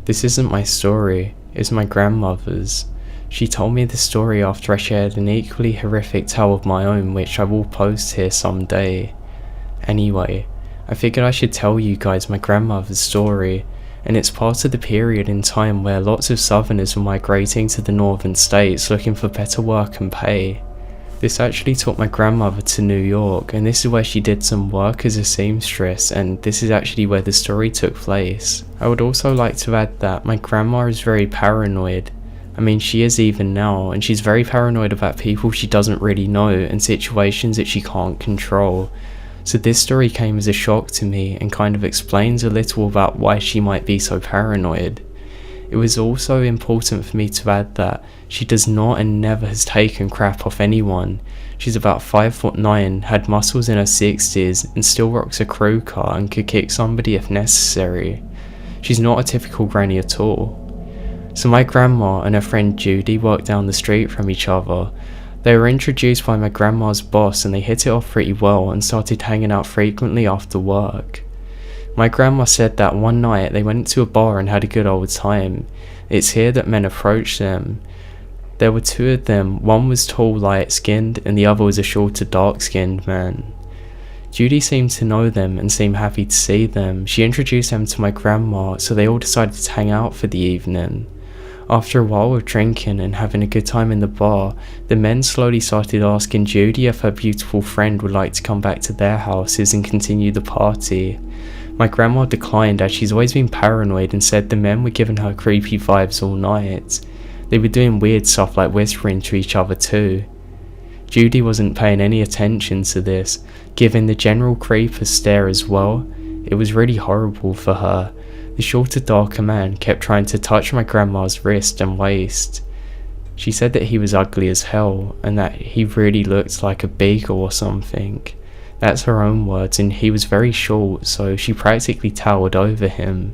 This isn't my story, it's my grandmother's. She told me the story after I shared an equally horrific tale of my own, which I will post here someday. Anyway, I figured I should tell you guys my grandmother's story, and it's part of the period in time where lots of southerners were migrating to the northern states looking for better work and pay. This actually took my grandmother to New York, and this is where she did some work as a seamstress, and this is actually where the story took place. I would also like to add that my grandma is very paranoid. I mean, she is even now, and she's very paranoid about people she doesn't really know and situations that she can't control. So this story came as a shock to me and kind of explains a little about why she might be so paranoid. It was also important for me to add that she does not and never has taken crap off anyone. She's about 5'9", had muscles in her 60s, and still rocks a crew car and could kick somebody if necessary. She's not a typical granny at all. So my grandma and her friend Judy worked down the street from each other. They were introduced by my grandma's boss and they hit it off pretty well and started hanging out frequently after work. My grandma said that one night they went to a bar and had a good old time. It's here that men approached them. There were two of them, one was tall, light-skinned, and the other was a shorter, dark-skinned man. Judy seemed to know them and seemed happy to see them. She introduced them to my grandma, so they all decided to hang out for the evening. After a while of drinking and having a good time in the bar, the men slowly started asking Judy if her beautiful friend would like to come back to their houses and continue the party. My grandma declined as she's always been paranoid and said the men were giving her creepy vibes all night. They were doing weird stuff like whispering to each other too. Judy wasn't paying any attention to this, giving the general creeper stare as well. It was really horrible for her. The shorter, darker man kept trying to touch my grandma's wrist and waist. She said that he was ugly as hell and that he really looked like a beagle or something. That's her own words, and he was very short, so she practically towered over him.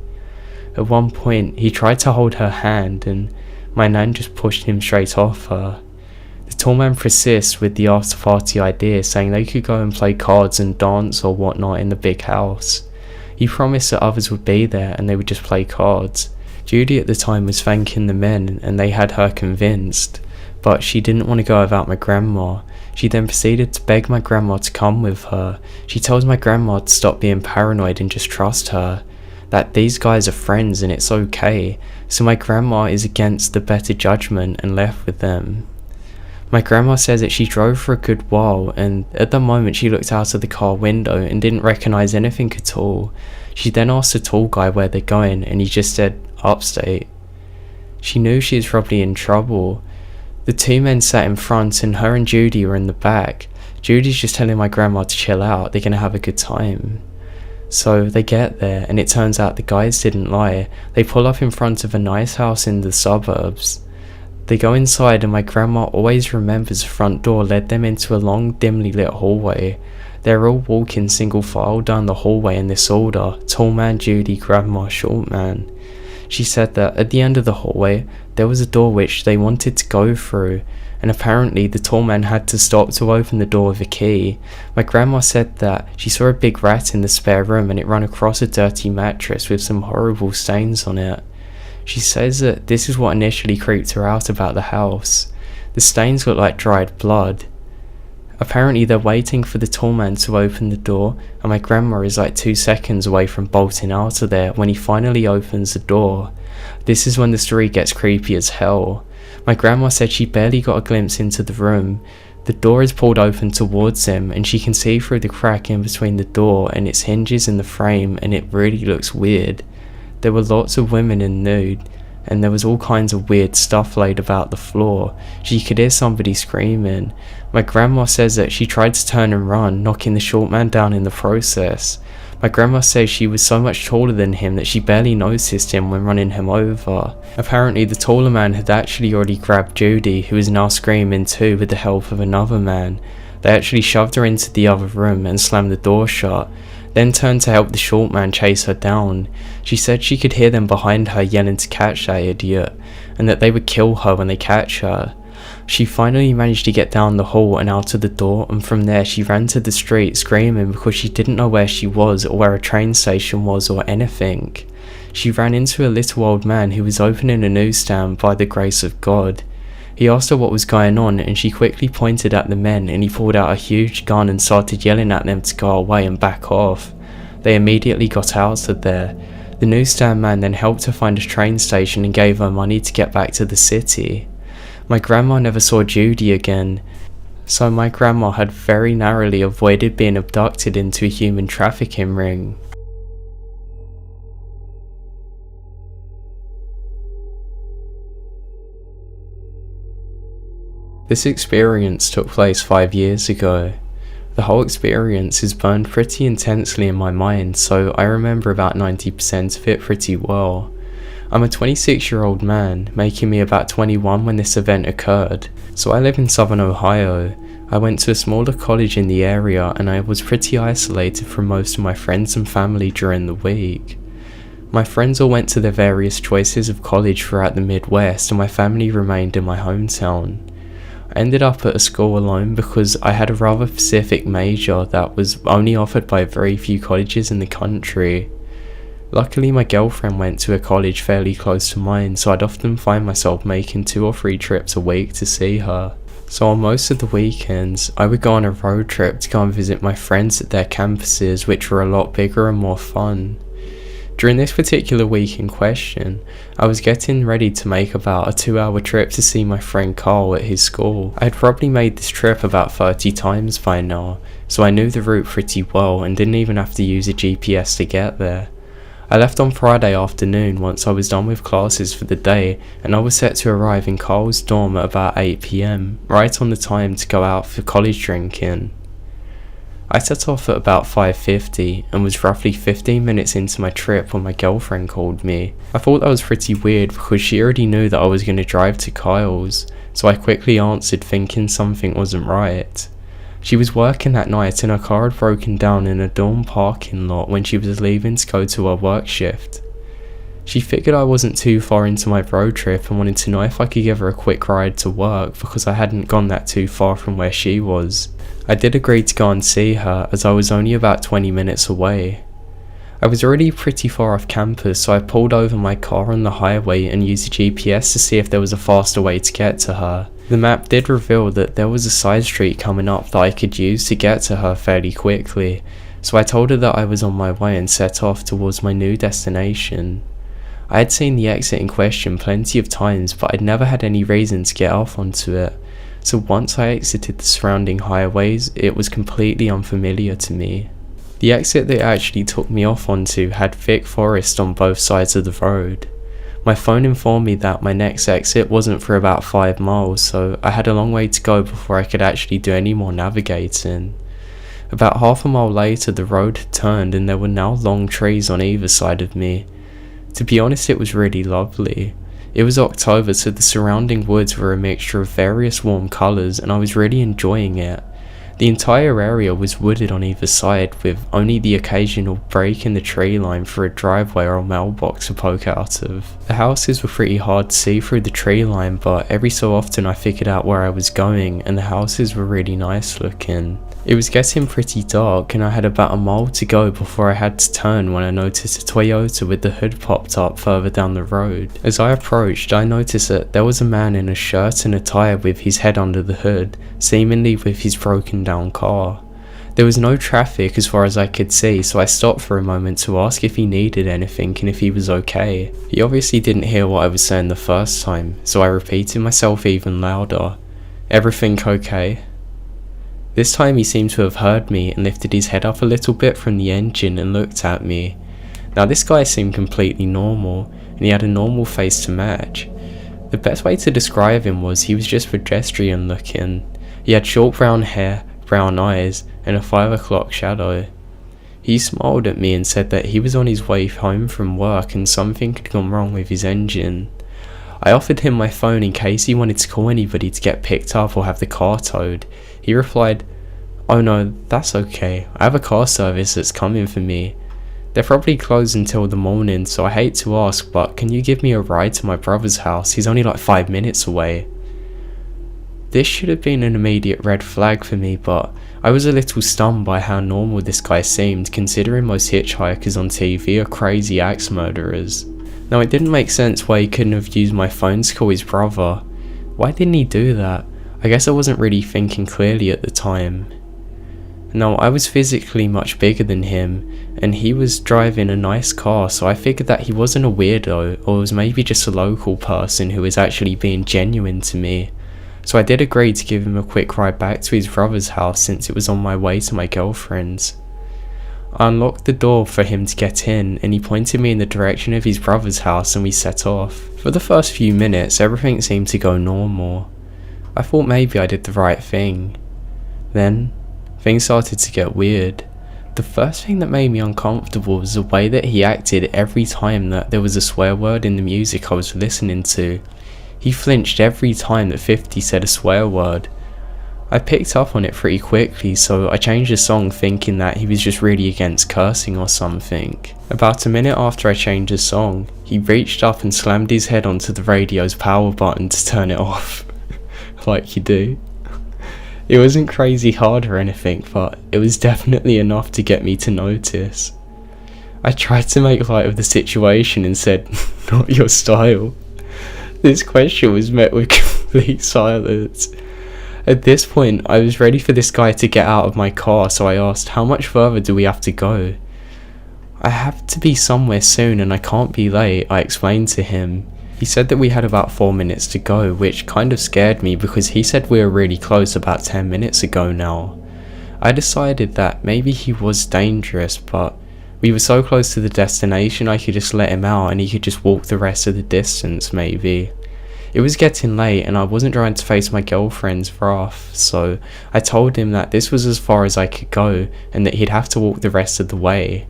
At one point, he tried to hold her hand and my nan just pushed him straight off her. The tall man persists with the after party idea, saying they could go and play cards and dance or whatnot in the big house. He promised that others would be there and they would just play cards. Judy at the time was thanking the men and they had her convinced, but she didn't want to go without my grandma. She then proceeded to beg my grandma to come with her. She tells my grandma to stop being paranoid and just trust her, that these guys are friends and it's okay. So my grandma is against the better judgment and left with them. My grandma says that she drove for a good while, and at the moment she looked out of the car window and didn't recognise anything at all. She then asked the tall guy where they're going and he just said, upstate. She knew she was probably in trouble. The two men sat in front and her and Judy were in the back. Judy's just telling my grandma to chill out, they're gonna have a good time. So they get there and it turns out the guys didn't lie. They pull up in front of a nice house in the suburbs. They go inside and my grandma always remembers the front door led them into a long, dimly lit hallway. They're all walking single file down the hallway in this order: tall man, Judy, grandma, short man. She said that at the end of the hallway there was a door which they wanted to go through, and apparently the tall man had to stop to open the door with a key. My grandma said that she saw a big rat in the spare room and it ran across a dirty mattress with some horrible stains on it. She says that this is what initially creeped her out about the house. The stains look like dried blood. Apparently they're waiting for the tall man to open the door, and my grandma is like 2 seconds away from bolting out of there when he finally opens the door. This is when the story gets creepy as hell. My grandma said she barely got a glimpse into the room. The door is pulled open towards him and she can see through the crack in between the door and its hinges in the frame, and it really looks weird. There were lots of women in nude, and there was all kinds of weird stuff laid about the floor. She could hear somebody screaming. My grandma says that she tried to turn and run, knocking the short man down in the process. My grandma says she was so much taller than him that she barely noticed him when running him over. Apparently the taller man had actually already grabbed Judy, who is now screaming too, with the help of another man. They actually shoved her into the other room and slammed the door shut, then turned to help the short man chase her down. She said she could hear them behind her yelling to catch that idiot, and that they would kill her when they catch her. She finally managed to get down the hall and out of the door, and from there she ran to the street screaming because she didn't know where she was or where a train station was or anything. She ran into a little old man who was opening a newsstand by the grace of God. He asked her what was going on, and she quickly pointed at the men, and he pulled out a huge gun and started yelling at them to go away and back off. They immediately got out of there. The newsstand man then helped her find a train station and gave her money to get back to the city. My grandma never saw Judy again, so my grandma had very narrowly avoided being abducted into a human trafficking ring. This experience took place 5 years ago. The whole experience is burned pretty intensely in my mind, so I remember about 90% of it pretty well. I'm a 26-year-old man, making me about 21 when this event occurred. So I live in southern Ohio. I went to a smaller college in the area, and I was pretty isolated from most of my friends and family during the week. My friends all went to their various choices of college throughout the Midwest, and my family remained in my hometown. I ended up at a school alone because I had a rather specific major that was only offered by very few colleges in the country. Luckily, my girlfriend went to a college fairly close to mine, so I'd often find myself making 2 or 3 trips a week to see her. So on most of the weekends, I would go on a road trip to go and visit my friends at their campuses, which were a lot bigger and more fun. During this particular week in question, I was getting ready to make about a 2-hour trip to see my friend Carl at his school. I had probably made this trip about 30 times by now, so I knew the route pretty well and didn't even have to use a GPS to get there. I left on Friday afternoon once I was done with classes for the day, and I was set to arrive in Carl's dorm at about 8 PM, right on the time to go out for college drinking. I set off at about 5:50 and was roughly 15 minutes into my trip when my girlfriend called me. I thought that was pretty weird because she already knew that I was going to drive to Kyle's, so I quickly answered thinking something wasn't right. She was working that night and her car had broken down in a dorm parking lot when she was leaving to go to her work shift. She figured I wasn't too far into my road trip and wanted to know if I could give her a quick ride to work because I hadn't gone that too far from where she was. I did agree to go and see her as I was only about 20 minutes away. I was already pretty far off campus, so I pulled over my car on the highway and used the GPS to see if there was a faster way to get to her. The map did reveal that there was a side street coming up that I could use to get to her fairly quickly, so I told her that I was on my way and set off towards my new destination. I had seen the exit in question plenty of times, but I'd never had any reason to get off onto it, so once I exited the surrounding highways, it was completely unfamiliar to me. The exit that actually took me off onto had thick forest on both sides of the road. My phone informed me that my next exit wasn't for about 5 miles, so I had a long way to go before I could actually do any more navigating. About half a mile later, the road had turned and there were now long trees on either side of me. To be honest, it was really lovely. It was October, so the surrounding woods were a mixture of various warm colours and I was really enjoying it. The entire area was wooded on either side, with only the occasional break in the tree line for a driveway or a mailbox to poke out of. The houses were pretty hard to see through the tree line, but every so often I figured out where I was going and the houses were really nice looking. It was getting pretty dark and I had about a mile to go before I had to turn when I noticed a Toyota with the hood popped up further down the road. As I approached, I noticed that there was a man in a shirt and a tie with his head under the hood, seemingly with his broken down car. There was no traffic as far as I could see, so I stopped for a moment to ask if he needed anything and if he was okay. He obviously didn't hear what I was saying the first time, so I repeated myself even louder. "Everything okay?" This time he seemed to have heard me and lifted his head up a little bit from the engine and looked at me. Now this guy seemed completely normal, and he had a normal face to match. The best way to describe him was he was just pedestrian looking. He had short brown hair, brown eyes, and a 5 o'clock shadow. He smiled at me and said that he was on his way home from work and something had gone wrong with his engine. I offered him my phone in case he wanted to call anybody to get picked up or have the car towed. He replied, "Oh no, that's okay. I have a car service that's coming for me. They're probably closed until the morning, so I hate to ask, but can you give me a ride to my brother's house? He's only like 5 minutes away." This should have been an immediate red flag for me, but I was a little stunned by how normal this guy seemed, considering most hitchhikers on TV are crazy axe murderers. Now, it didn't make sense why he couldn't have used my phone to call his brother. Why didn't he do that? I guess I wasn't really thinking clearly at the time. Now, I was physically much bigger than him, and he was driving a nice car, so I figured that he wasn't a weirdo, or was maybe just a local person who was actually being genuine to me. So I did agree to give him a quick ride back to his brother's house since it was on my way to my girlfriend's. I unlocked the door for him to get in, and he pointed me in the direction of his brother's house and we set off. For the first few minutes, everything seemed to go normal. I thought maybe I did the right thing. Then, things started to get weird. The first thing that made me uncomfortable was the way that he acted every time that there was a swear word in the music I was listening to. He flinched every time that 50 said a swear word. I picked up on it pretty quickly, so I changed the song thinking that he was just really against cursing or something. About a minute after I changed the song, he reached up and slammed his head onto the radio's power button to turn it off. Like you do. It wasn't crazy hard or anything, but it was definitely enough to get me to notice. I tried to make light of the situation and said, "Not your style." This question was met with complete silence. At this point, I was ready for this guy to get out of my car, so I asked, "How much further do we have to go?" "I have to be somewhere soon and I can't be late," I explained to him. He said that we had about 4 minutes to go, which kind of scared me because he said we were really close about 10 minutes ago now. I decided that maybe he was dangerous, but we were so close to the destination I could just let him out and he could just walk the rest of the distance maybe. It was getting late and I wasn't trying to face my girlfriend's wrath, so I told him that this was as far as I could go and that he'd have to walk the rest of the way.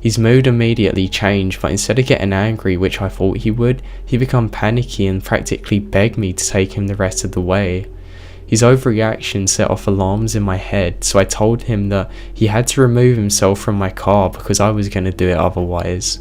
His mood immediately changed, but instead of getting angry, which I thought he would, he became panicky and practically begged me to take him the rest of the way. His overreaction set off alarms in my head, so I told him that he had to remove himself from my car because I was going to do it otherwise.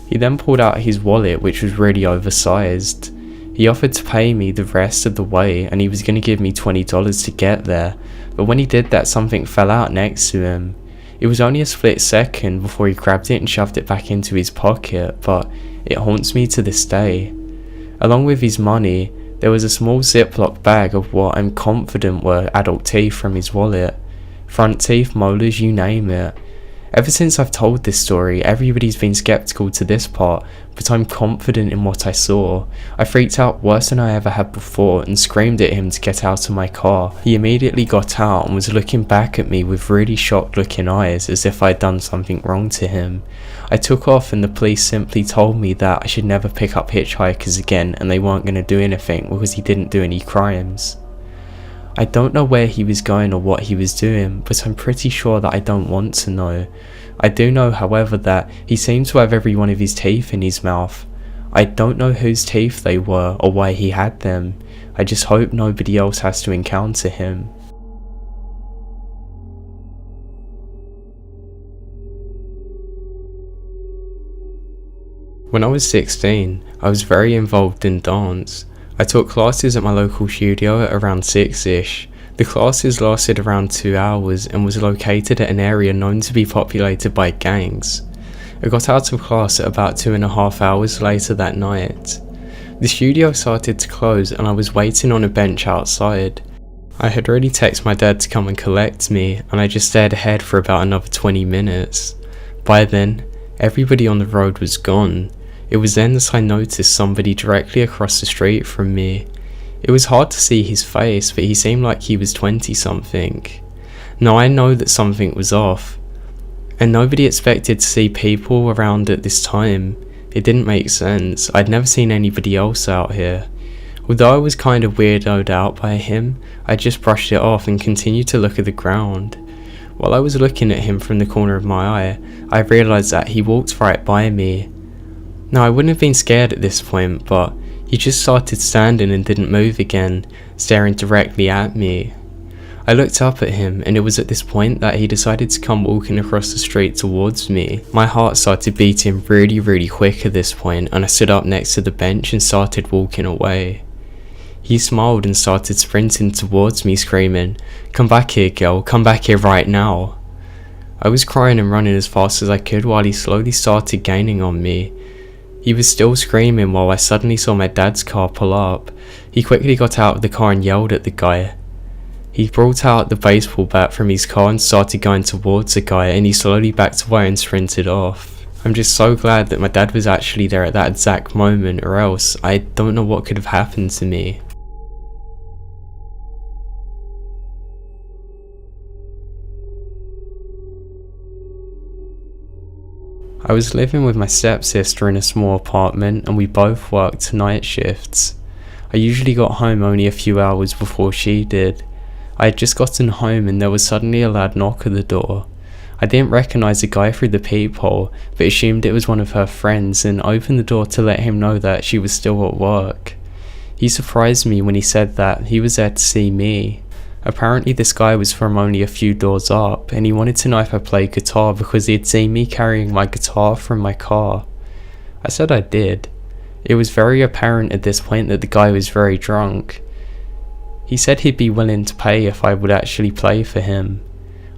He then pulled out his wallet, which was really oversized. He offered to pay me the rest of the way and he was going to give me $20 to get there, but when he did that, something fell out next to him. It was only a split second before he grabbed it and shoved it back into his pocket, but it haunts me to this day. Along with his money, there was a small Ziploc bag of what I'm confident were adult teeth from his wallet. Front teeth, molars, you name it. Ever since I've told this story, everybody's been skeptical to this part, but I'm confident in what I saw. I freaked out worse than I ever had before and screamed at him to get out of my car. He immediately got out and was looking back at me with really shocked looking eyes as if I'd done something wrong to him. I took off and the police simply told me that I should never pick up hitchhikers again and they weren't going to do anything because he didn't do any crimes. I don't know where he was going or what he was doing, but I'm pretty sure that I don't want to know. I do know, however, that he seemed to have every one of his teeth in his mouth. I don't know whose teeth they were or why he had them. I just hope nobody else has to encounter him. When I was 16, I was very involved in dance. I took classes at my local studio at around 6ish. The classes lasted around 2 hours and was located at an area known to be populated by gangs. I got out of class at about 2.5 hours later that night. The studio started to close and I was waiting on a bench outside. I had already texted my dad to come and collect me and I just stared ahead for about another 20 minutes. By then, everybody on the road was gone. It was then that I noticed somebody directly across the street from me. It was hard to see his face, but he seemed like he was 20 something. Now I know that something was off, and nobody expected to see people around at this time. It didn't make sense. I'd never seen anybody else out here. Although I was kind of weirded out by him, I just brushed it off and continued to look at the ground. While I was looking at him from the corner of my eye, I realised that he walked right by me. Now I wouldn't have been scared at this point, but he just started standing and didn't move again, staring directly at me. I looked up at him and it was at this point that he decided to come walking across the street towards me. My heart started beating really quick at this point and I stood up next to the bench and started walking away. He smiled and started sprinting towards me, screaming, "Come back here, girl, come back here right now." I was crying and running as fast as I could while he slowly started gaining on me. He was still screaming while I suddenly saw my dad's car pull up. He quickly got out of the car and yelled at the guy. He brought out the baseball bat from his car and started going towards the guy, and he slowly backed away and sprinted off. I'm just so glad that my dad was actually there at that exact moment, or else I don't know what could have happened to me. I was living with my stepsister in a small apartment, and we both worked night shifts. I usually got home only a few hours before she did. I had just gotten home and there was suddenly a loud knock at the door. I didn't recognise the guy through the peephole, but assumed it was one of her friends and opened the door to let him know that she was still at work. He surprised me when he said that he was there to see me. Apparently this guy was from only a few doors up, and he wanted to know if I played guitar because he had seen me carrying my guitar from my car. I said I did. It was very apparent at this point that the guy was very drunk. He said he'd be willing to pay if I would actually play for him.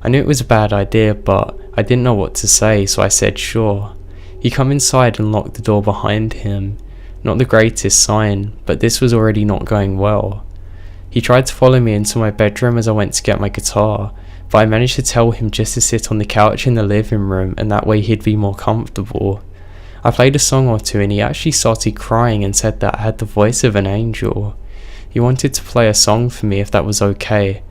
I knew it was a bad idea, but I didn't know what to say, so I said sure. He came inside and locked the door behind him. Not the greatest sign, but this was already not going well. He tried to follow me into my bedroom as I went to get my guitar, but I managed to tell him just to sit on the couch in the living room, and that way he'd be more comfortable. I played a song or two and he actually started crying and said that I had the voice of an angel. He wanted to play a song for me if that was okay.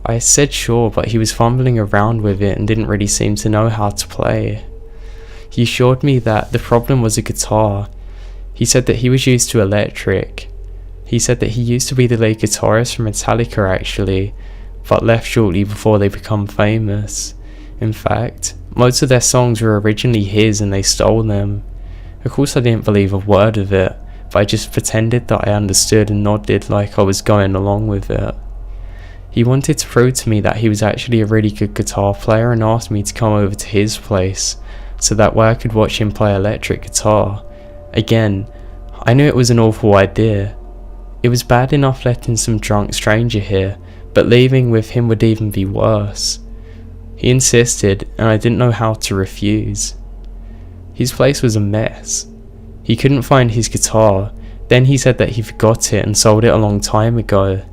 I said sure, but he was fumbling around with it and didn't really seem to know how to play. He assured me that the problem was a guitar. He said that he was used to electric. He said that he used to be the lead guitarist for Metallica actually, but left shortly before they become famous. In fact, most of their songs were originally his and they stole them. Of course I didn't believe a word of it, but I just pretended that I understood and nodded like I was going along with it. He wanted to prove to me that he was actually a really good guitar player and asked me to come over to his place, so that way I could watch him play electric guitar. Again, I knew it was an awful idea. It was bad enough letting some drunk stranger here, but leaving with him would even be worse. He insisted, and I didn't know how to refuse. His place was a mess. He couldn't find his guitar, then he said that he forgot it and sold it a long time ago.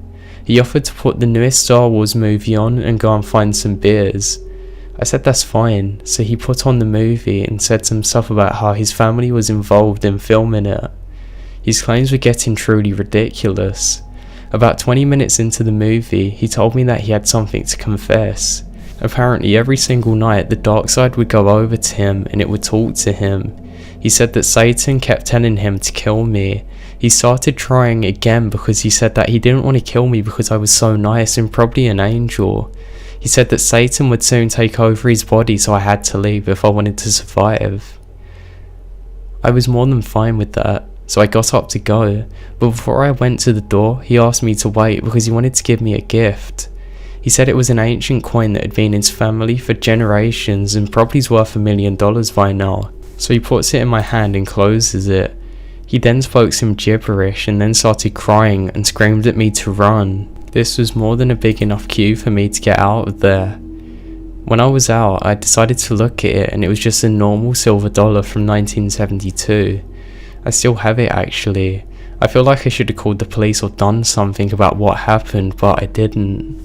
He offered to put the newest Star Wars movie on and go and find some beers. I said that's fine, so he put on the movie and said some stuff about how his family was involved in filming it. His claims were getting truly ridiculous. About 20 minutes into the movie, he told me that he had something to confess. Apparently every single night the dark side would go over to him and it would talk to him. He said that Satan kept telling him to kill me. He started trying again because he said that he didn't want to kill me because I was so nice and probably an angel. He said that Satan would soon take over his body, so I had to leave if I wanted to survive. I was more than fine with that, so I got up to go, but before I went to the door, he asked me to wait because he wanted to give me a gift. He said it was an ancient coin that had been in his family for generations and probably is worth $1 million by now, so he puts it in my hand and closes it. He then spoke some gibberish and then started crying and screamed at me to run. This was more than a big enough cue for me to get out of there. When I was out, I decided to look at it and it was just a normal silver dollar from 1972. I still have it actually. I feel like I should have called the police or done something about what happened, but I didn't.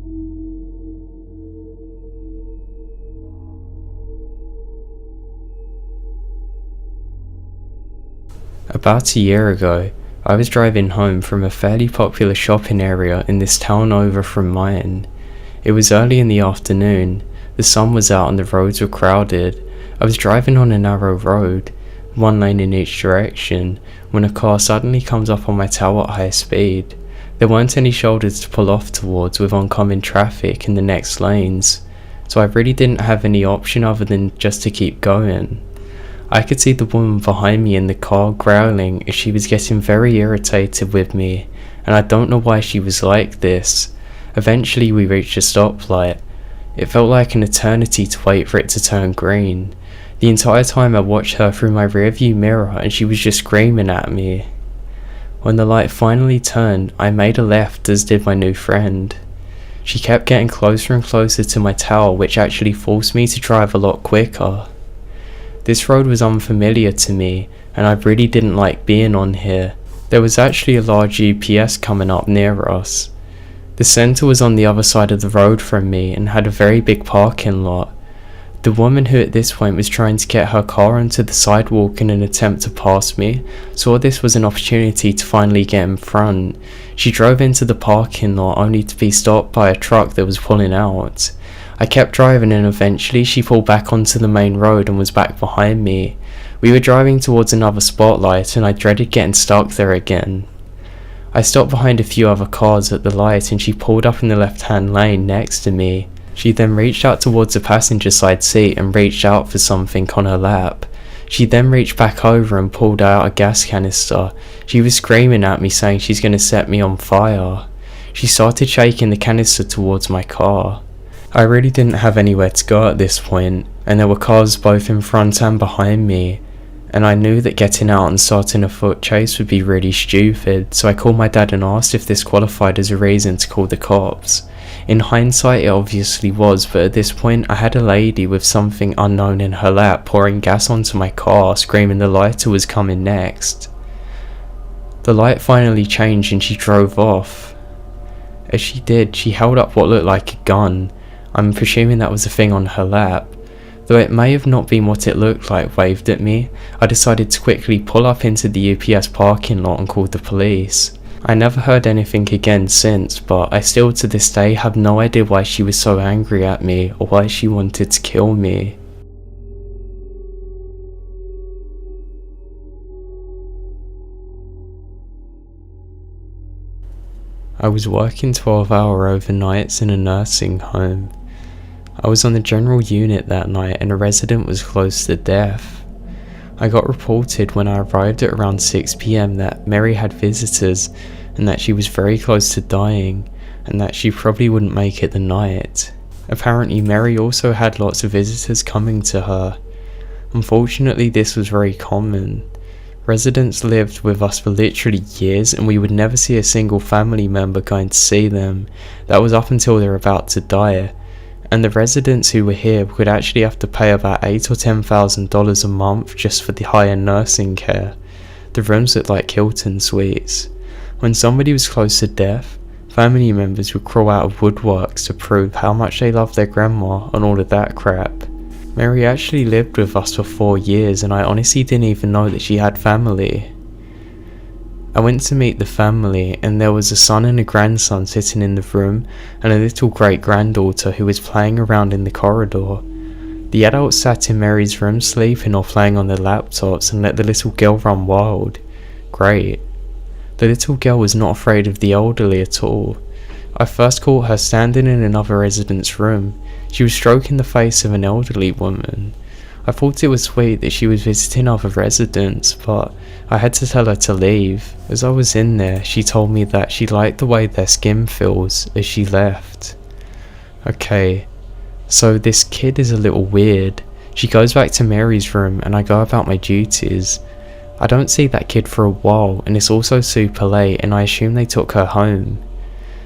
About a year ago, I was driving home from a fairly popular shopping area in this town over from mine. It was early in the afternoon, the sun was out and the roads were crowded. I was driving on a narrow road, one lane in each direction, when a car suddenly comes up on my tail at high speed. There weren't any shoulders to pull off towards with oncoming traffic in the next lanes, so I really didn't have any option other than just to keep going. I could see the woman behind me in the car growling as she was getting very irritated with me, and I don't know why she was like this. Eventually we reached a stoplight. It felt like an eternity to wait for it to turn green. The entire time I watched her through my rearview mirror and she was just screaming at me. When the light finally turned, I made a left, as did my new friend. She kept getting closer and closer to my tower, which actually forced me to drive a lot quicker. This road was unfamiliar to me, and I really didn't like being on here. There was actually a large UPS coming up near us. The centre was on the other side of the road from me and had a very big parking lot. The woman, who at this point was trying to get her car onto the sidewalk in an attempt to pass me, saw this was an opportunity to finally get in front. She drove into the parking lot only to be stopped by a truck that was pulling out. I kept driving and eventually she pulled back onto the main road and was back behind me. We were driving towards another spotlight and I dreaded getting stuck there again. I stopped behind a few other cars at the light and she pulled up in the left-hand lane next to me. She then reached out towards the passenger side seat and reached out for something on her lap. She then reached back over and pulled out a gas canister. She was screaming at me saying she's going to set me on fire. She started shaking the canister towards my car. I really didn't have anywhere to go at this point, and there were cars both in front and behind me, and I knew that getting out and starting a foot chase would be really stupid, so I called my dad and asked if this qualified as a reason to call the cops. In hindsight it obviously was, but at this point I had a lady with something unknown in her lap pouring gas onto my car, screaming the lighter was coming next. The light finally changed and she drove off. As she did, she held up what looked like a gun. I'm presuming that was the thing on her lap. Though it may have not been what it looked like waved at me, I decided to quickly pull up into the UPS parking lot and called the police. I never heard anything again since, but I still to this day have no idea why she was so angry at me or why she wanted to kill me. I was working 12-hour overnights in a nursing home. I was on the general unit that night and a resident was close to death. I got reported when I arrived at around 6 PM that Mary had visitors and that she was very close to dying and that she probably wouldn't make it the night. Apparently Mary also had lots of visitors coming to her. Unfortunately this was very common. Residents lived with us for literally years and we would never see a single family member going to see them. That was up until they were about to die. And the residents who were here would actually have to pay about $8,000 or $10,000 a month just for the high-end nursing care. The rooms looked like Hilton suites. When somebody was close to death, family members would crawl out of woodworks to prove how much they loved their grandma and all of that crap. Mary actually lived with us for 4 years and I honestly didn't even know that she had family. I went to meet the family and there was a son and a grandson sitting in the room and a little great-granddaughter who was playing around in the corridor. The adults sat in Mary's room sleeping or playing on their laptops and let the little girl run wild. Great. The little girl was not afraid of the elderly at all. I first caught her standing in another resident's room. She was stroking the face of an elderly woman. I thought it was sweet that she was visiting other residents, but I had to tell her to leave. As I was in there, she told me that she liked the way their skin feels as she left. Okay, so this kid is a little weird. She goes back to Mary's room and I go about my duties. I don't see that kid for a while and it's also super late and I assume they took her home.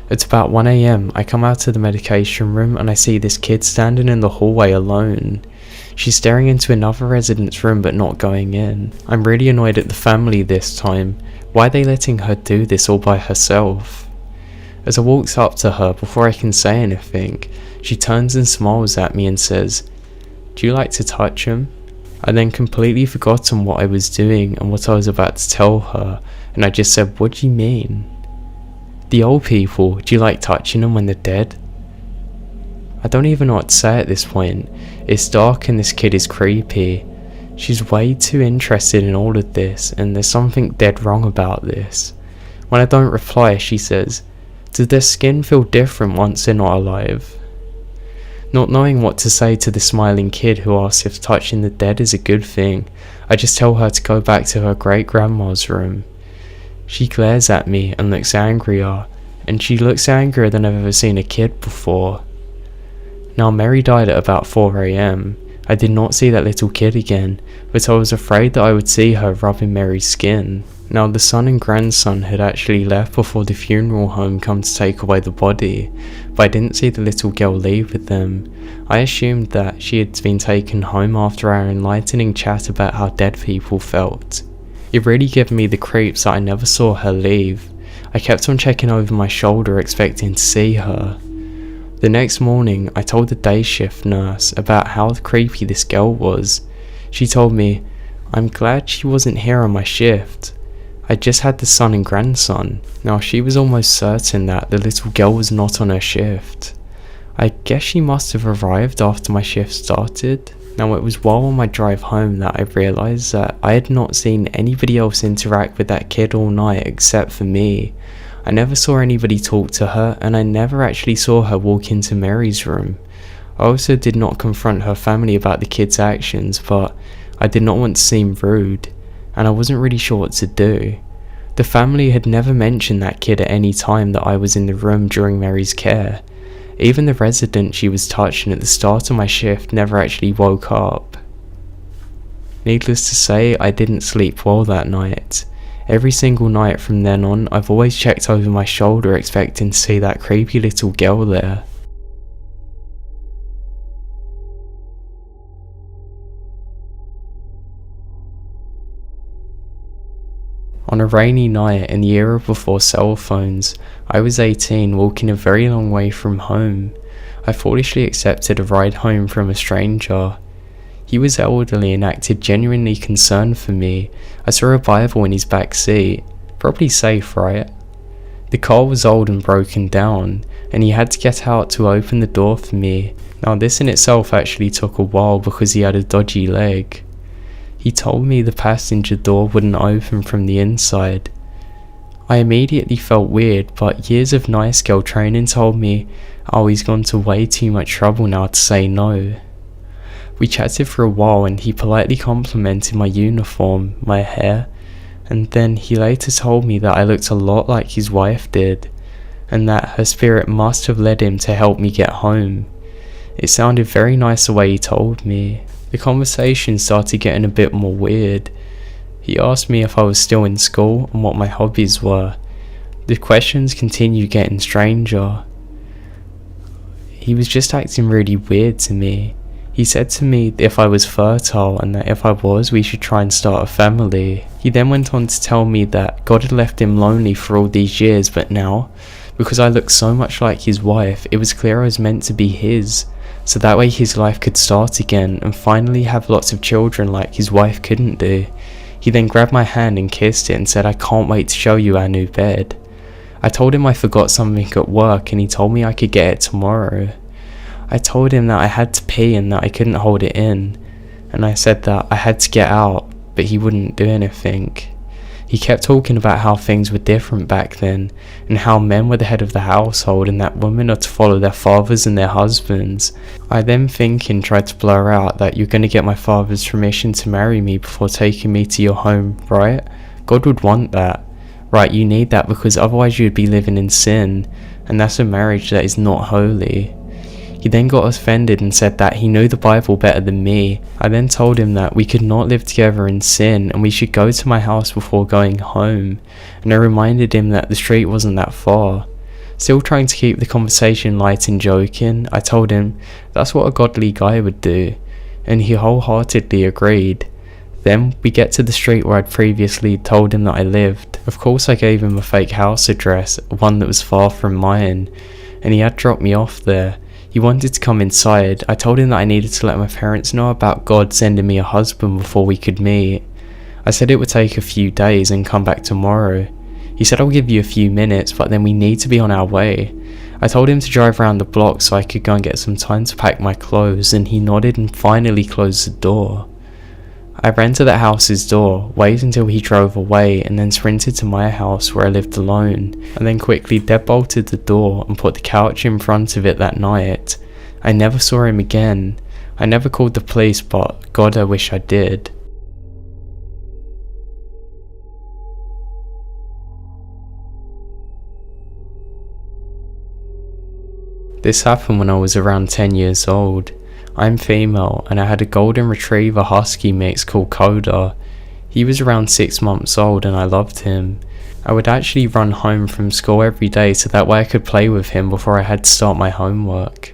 At about 1 AM, I come out to the medication room and I see this kid standing in the hallway alone. She's staring into another resident's room but not going in. I'm really annoyed at the family this time. Why are they letting her do this all by herself? As I walk up to her, before I can say anything, she turns and smiles at me and says, "Do you like to touch him?" I then completely forgotten what I was doing and what I was about to tell her, and I just said, "What do you mean?" "The old people, do you like touching them when they're dead?" I don't even know what to say at this point. It's dark and this kid is creepy. She's way too interested in all of this and there's something dead wrong about this. When I don't reply, she says, "Does their skin feel different once they're not alive?" Not knowing what to say to the smiling kid who asks if touching the dead is a good thing, I just tell her to go back to her great-grandma's room. She glares at me and looks angrier, and she looks angrier than I've ever seen a kid before. Now Mary died at about 4 AM. I did not see that little kid again, but I was afraid that I would see her rubbing Mary's skin. Now the son and grandson had actually left before the funeral home come to take away the body, but I didn't see the little girl leave with them. I assumed that she had been taken home after our enlightening chat about how dead people felt. It really gave me the creeps that I never saw her leave. I kept on checking over my shoulder expecting to see her. The next morning I told the day shift nurse about how creepy this girl was. She told me, "I'm glad she wasn't here on my shift. I just had the son and grandson." Now she was almost certain that the little girl was not on her shift. I guess she must have arrived after my shift started. Now it was while on my drive home that I realised that I had not seen anybody else interact with that kid all night except for me. I never saw anybody talk to her, and I never actually saw her walk into Mary's room. I also did not confront her family about the kid's actions, but I did not want to seem rude, and I wasn't really sure what to do. The family had never mentioned that kid at any time that I was in the room during Mary's care. Even the resident she was touching at the start of my shift never actually woke up. Needless to say, I didn't sleep well that night. Every single night from then on, I've always checked over my shoulder expecting to see that creepy little girl there. On a rainy night in the era before cell phones, I was 18, walking a very long way from home. I foolishly accepted a ride home from a stranger. He was elderly and acted genuinely concerned for me. I saw a Bible in his back seat. Probably safe, right? The car was old and broken down, and he had to get out to open the door for me. Now this in itself actually took a while because he had a dodgy leg. He told me the passenger door wouldn't open from the inside. I immediately felt weird, but years of nice girl training told me, oh, he's gone to way too much trouble now to say no. We chatted for a while and he politely complimented my uniform, my hair, and then he later told me that I looked a lot like his wife did, and that her spirit must have led him to help me get home. It sounded very nice the way he told me. The conversation started getting a bit more weird. He asked me if I was still in school and what my hobbies were. The questions continued getting stranger. He was just acting really weird to me. He said to me if I was fertile and that if I was, we should try and start a family. He then went on to tell me that God had left him lonely for all these years, but now, because I looked so much like his wife, it was clear I was meant to be his, so that way his life could start again and finally have lots of children like his wife couldn't do. He then grabbed my hand and kissed it and said, "I can't wait to show you our new bed." I told him I forgot something at work and he told me I could get it tomorrow. I told him that I had to pee and that I couldn't hold it in, and I said that I had to get out, but he wouldn't do anything. He kept talking about how things were different back then, and how men were the head of the household and that women are to follow their fathers and their husbands. I then thinking tried to blur out that you're going to get my father's permission to marry me before taking me to your home, right? God would want that. Right, you need that because otherwise you'd be living in sin, and that's a marriage that is not holy. He then got offended and said that he knew the Bible better than me. I then told him that we could not live together in sin and we should go to my house before going home, and I reminded him that the street wasn't that far. Still trying to keep the conversation light and joking, I told him that's what a godly guy would do, and he wholeheartedly agreed. Then we get to the street where I'd previously told him that I lived. Of course I gave him a fake house address, one that was far from mine, and he had dropped me off there. He wanted to come inside. I told him that I needed to let my parents know about God sending me a husband before we could meet. I said it would take a few days and come back tomorrow. He said I'll give you a few minutes, but then we need to be on our way. I told him to drive around the block so I could go and get some time to pack my clothes, and he nodded and finally closed the door. I ran to the house's door, waited until he drove away, and then sprinted to my house where I lived alone, and then quickly deadbolted the door and put the couch in front of it that night. I never saw him again. I never called the police, but God, I wish I did. This happened when I was around 10 years old. I'm female and I had a golden retriever husky mix called Coda. He was around 6 months old and I loved him. I would actually run home from school every day so that way I could play with him before I had to start my homework.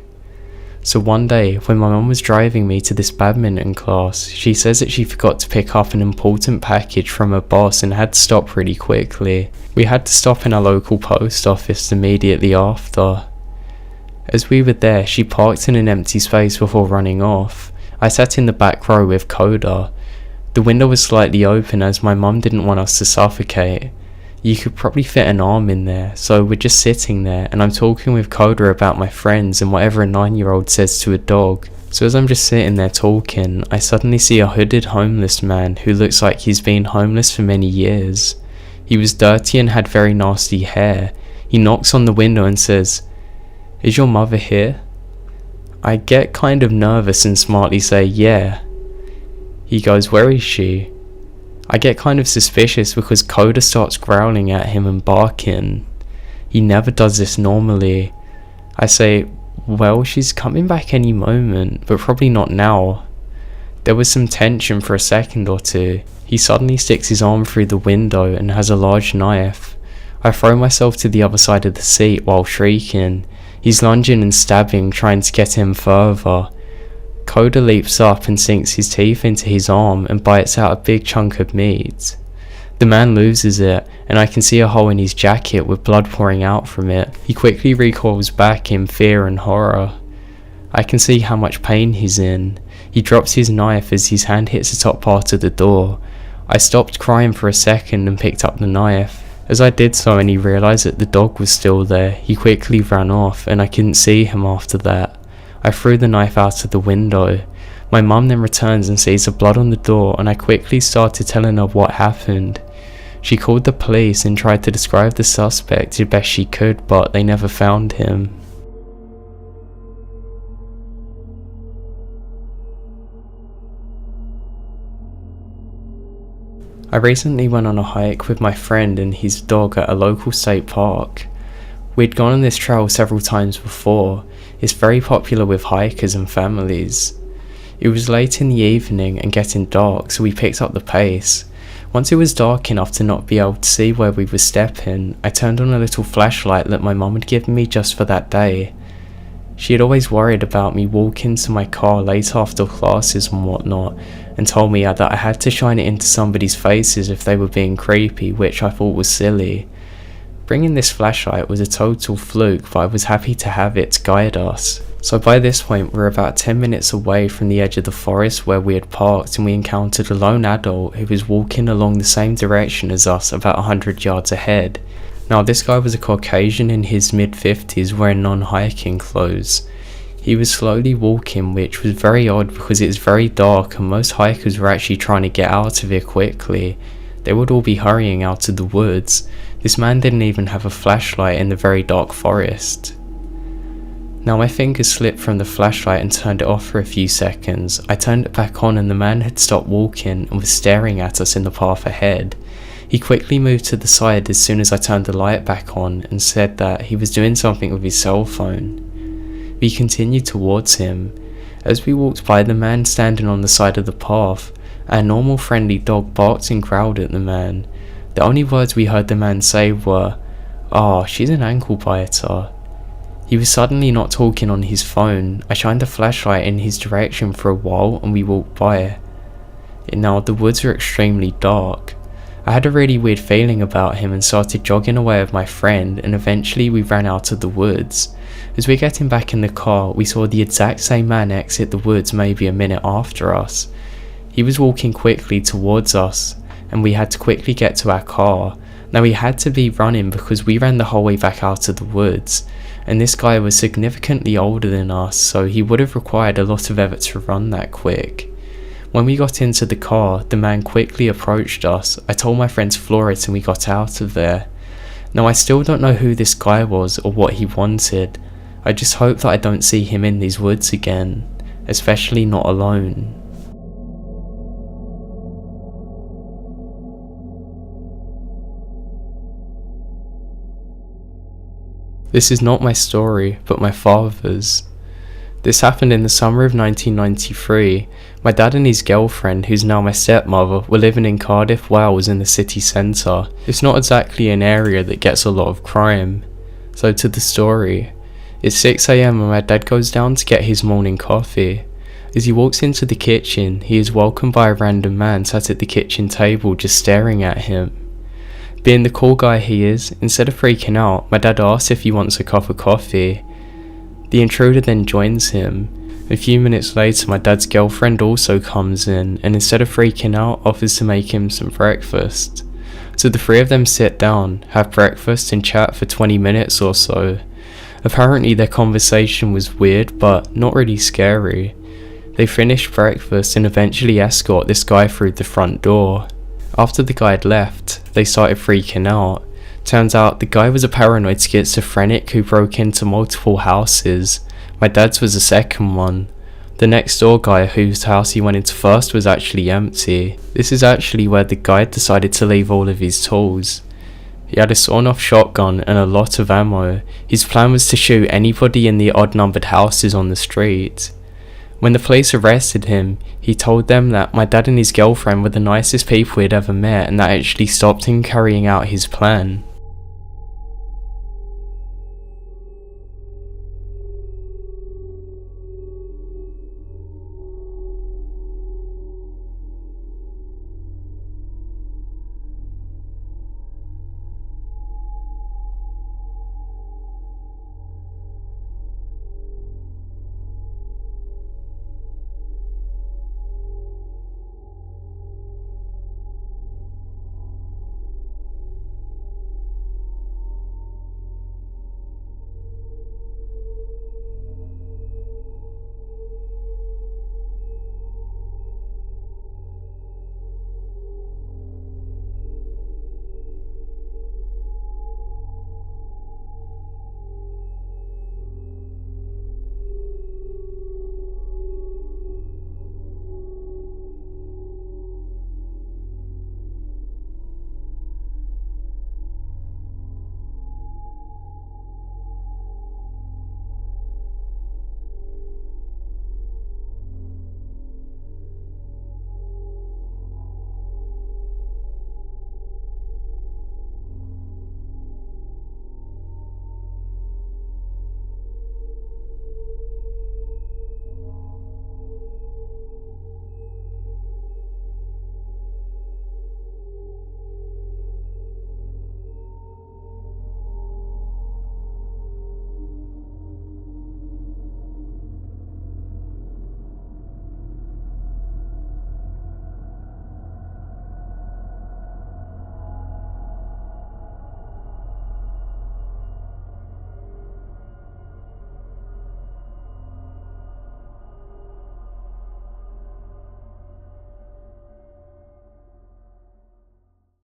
So one day, when my mum was driving me to this badminton class, she says that she forgot to pick up an important package from her boss and had to stop really quickly. We had to stop in our local post office immediately after. As we were there, she parked in an empty space before running off. I sat in the back row with Coda. The window was slightly open as my mum didn't want us to suffocate. You could probably fit an arm in there, so we're just sitting there and I'm talking with Coda about my friends and whatever a 9-year-old says to a dog. So as I'm just sitting there talking, I suddenly see a hooded homeless man who looks like he's been homeless for many years. He was dirty and had very nasty hair. He knocks on the window and says, "Is your mother here?" I get kind of nervous and smartly say, "Yeah." He goes, "Where is she?" I get kind of suspicious because Coda starts growling at him and barking. He never does this normally. I say, "Well, she's coming back any moment, but probably not now." There was some tension for a second or two. He suddenly sticks his arm through the window and has a large knife. I throw myself to the other side of the seat while shrieking. He's lunging and stabbing, trying to get him further. Coda leaps up and sinks his teeth into his arm and bites out a big chunk of meat. The man loses it, and I can see a hole in his jacket with blood pouring out from it. He quickly recoils back in fear and horror. I can see how much pain he's in. He drops his knife as his hand hits the top part of the door. I stopped crying for a second and picked up the knife. As I did so and he realised that the dog was still there, he quickly ran off and I couldn't see him after that. I threw the knife out of the window. My mum then returns and sees the blood on the door and I quickly started telling her what happened. She called the police and tried to describe the suspect the best she could, but they never found him. I recently went on a hike with my friend and his dog at a local state park. We'd gone on this trail several times before. It's very popular with hikers and families. It was late in the evening and getting dark, so we picked up the pace. Once it was dark enough to not be able to see where we were stepping, I turned on a little flashlight that my mum had given me just for that day. She had always worried about me walking to my car late after classes and whatnot, and told me that I had to shine it into somebody's faces if they were being creepy, which I thought was silly. Bringing this flashlight was a total fluke, but I was happy to have it to guide us. So by this point we were about 10 minutes away from the edge of the forest where we had parked, and we encountered a lone adult who was walking along the same direction as us about 100 yards ahead. Now this guy was a Caucasian in his mid-50s wearing non-hiking clothes. He was slowly walking, which was very odd because it was very dark and most hikers were actually trying to get out of here quickly. They would all be hurrying out of the woods. This man didn't even have a flashlight in the very dark forest. Now my finger slipped from the flashlight and turned it off for a few seconds. I turned it back on and the man had stopped walking and was staring at us in the path ahead. He quickly moved to the side as soon as I turned the light back on and said that he was doing something with his cell phone. We continued towards him. As we walked by the man standing on the side of the path, our normal friendly dog barked and growled at the man. The only words we heard the man say were, "Ah, she's an ankle biter." He was suddenly not talking on his phone. I shined a flashlight in his direction for a while and we walked by. Now the woods are extremely dark. I had a really weird feeling about him and started jogging away with my friend, and eventually we ran out of the woods. As we were getting back in the car, we saw the exact same man exit the woods maybe a minute after us. He was walking quickly towards us and we had to quickly get to our car. Now we had to be running because we ran the whole way back out of the woods, and this guy was significantly older than us, so he would have required a lot of effort to run that quick. When we got into the car, the man quickly approached us. I told my friend to floor it and we got out of there. Now I still don't know who this guy was or what he wanted. I just hope that I don't see him in these woods again, especially not alone. This is not my story, but my father's. This happened in the summer of 1993. My dad and his girlfriend, who's now my stepmother, were living in Cardiff, Wales in the city centre. It's not exactly an area that gets a lot of crime. So to the story. It's 6 AM and my dad goes down to get his morning coffee. As he walks into the kitchen, he is welcomed by a random man sat at the kitchen table just staring at him. Being the cool guy he is, instead of freaking out, my dad asks if he wants a cup of coffee. The intruder then joins him. A few minutes later, my dad's girlfriend also comes in and instead of freaking out, offers to make him some breakfast. So the three of them sit down, have breakfast and chat for 20 minutes or so. Apparently their conversation was weird but not really scary. They finish breakfast and eventually escort this guy through the front door. After the guy had left, they started freaking out. Turns out the guy was a paranoid schizophrenic who broke into multiple houses. My dad's was the second one. The next door guy whose house he went into first was actually empty. This is actually where the guy decided to leave all of his tools. He had a sawn-off shotgun and a lot of ammo. His plan was to shoot anybody in the odd-numbered houses on the street. When the police arrested him, he told them that my dad and his girlfriend were the nicest people he'd ever met and that actually stopped him carrying out his plan.